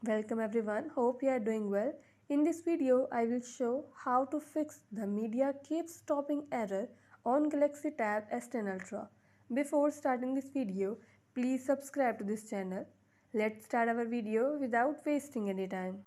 Welcome everyone, hope you are doing well. In this video, I will show how to fix the media keeps stopping error on Galaxy Tab S10 Ultra. Before starting this video, please subscribe to this channel. Let's start our video without wasting any time.